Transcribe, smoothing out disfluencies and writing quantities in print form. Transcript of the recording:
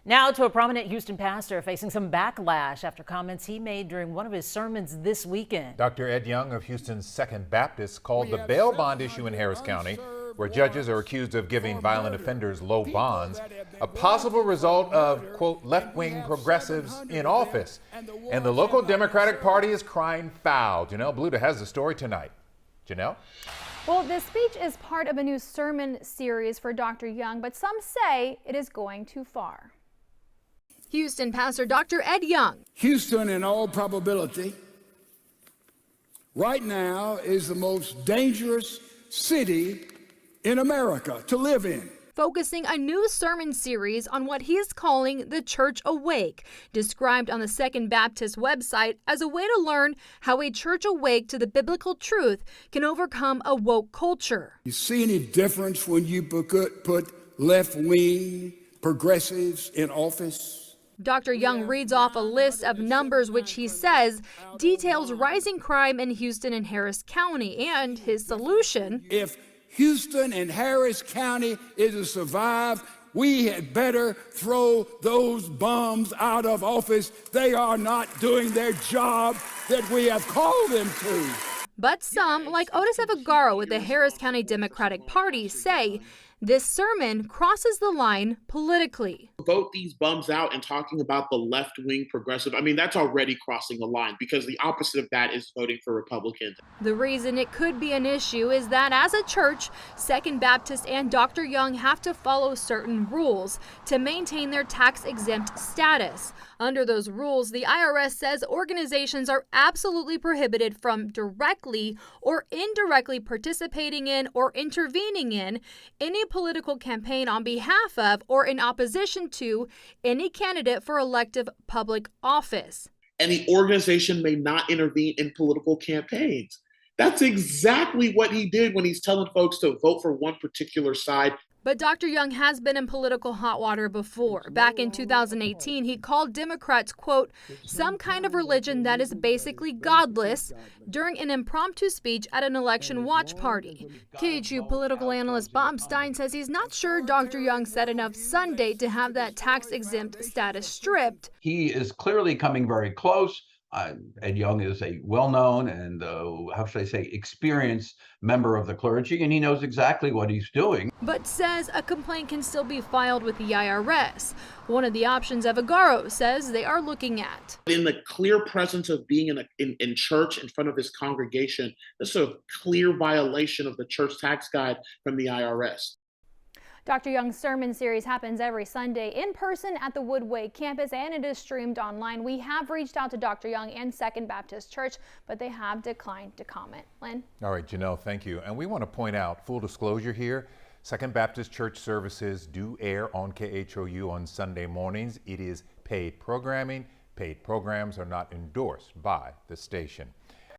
Now to a prominent Houston pastor facing some backlash after comments he made during one of his sermons this weekend. Dr. Ed Young of Houston's Second Baptist called the bail bond issue in Harris County, where judges are accused of giving violent offenders low bonds, a possible result of, quote, left-wing progressives in office. And the local Democratic Party is crying foul. Janelle Bluta has the story tonight. Janelle? Well, this speech is part of a new sermon series for Dr. Young, but some say it is going too far. Houston pastor Dr. Ed Young. Houston, in all probability, right now is the most dangerous city in America to live in. Focusing a new sermon series on what he is calling the Church Awake, described on the Second Baptist website as a way to learn how a church awake to the biblical truth can overcome a woke culture. You see any difference when you put left-wing progressives in office? Dr. Young reads off a list of numbers which he says details rising crime in Houston and Harris County, and his solution: if Houston and Harris County is to survive, we had better throw those bums out of office. They are not doing their job that we have called them to. But some, like Otis Evagaro with the Harris County Democratic Party, say this sermon crosses the line politically. Vote these bums out and talking about the left-wing progressive, I mean, that's already crossing the line, because the opposite of that is voting for Republicans. The reason it could be an issue is that as a church, Second Baptist and Dr. Young have to follow certain rules to maintain their tax-exempt status. Under those rules, the IRS says organizations are absolutely prohibited from directly or indirectly participating in or intervening in any political campaign on behalf of or in opposition to any candidate for elective public office. And the organization may not intervene in political campaigns. That's exactly what he did when he's telling folks to vote for one particular side. But Dr. Young has been in political hot water before. Back in 2018, he called Democrats, quote, some kind of religion that is basically godless during an impromptu speech at an election watch party. KHU political analyst Bob Stein says he's not sure Dr. Young said enough Sunday to have that tax-exempt status stripped. He is clearly coming very close. Ed Young is a well-known and, how should I say, experienced member of the clergy, and he knows exactly what he's doing. But says a complaint can still be filed with the IRS. One of the options Evagaro says they are looking at. In the clear presence of being in church in front of his congregation, this is a clear violation of the church tax guide from the IRS. Dr. Young's sermon series happens every Sunday in person at the Woodway campus, and it is streamed online. We have reached out to Dr. Young and Second Baptist Church, but they have declined to comment. Lynn? All right, Janelle, thank you. And we want to point out, full disclosure here, Second Baptist Church services do air on KHOU on Sunday mornings. It is paid programming. Paid programs are not endorsed by the station.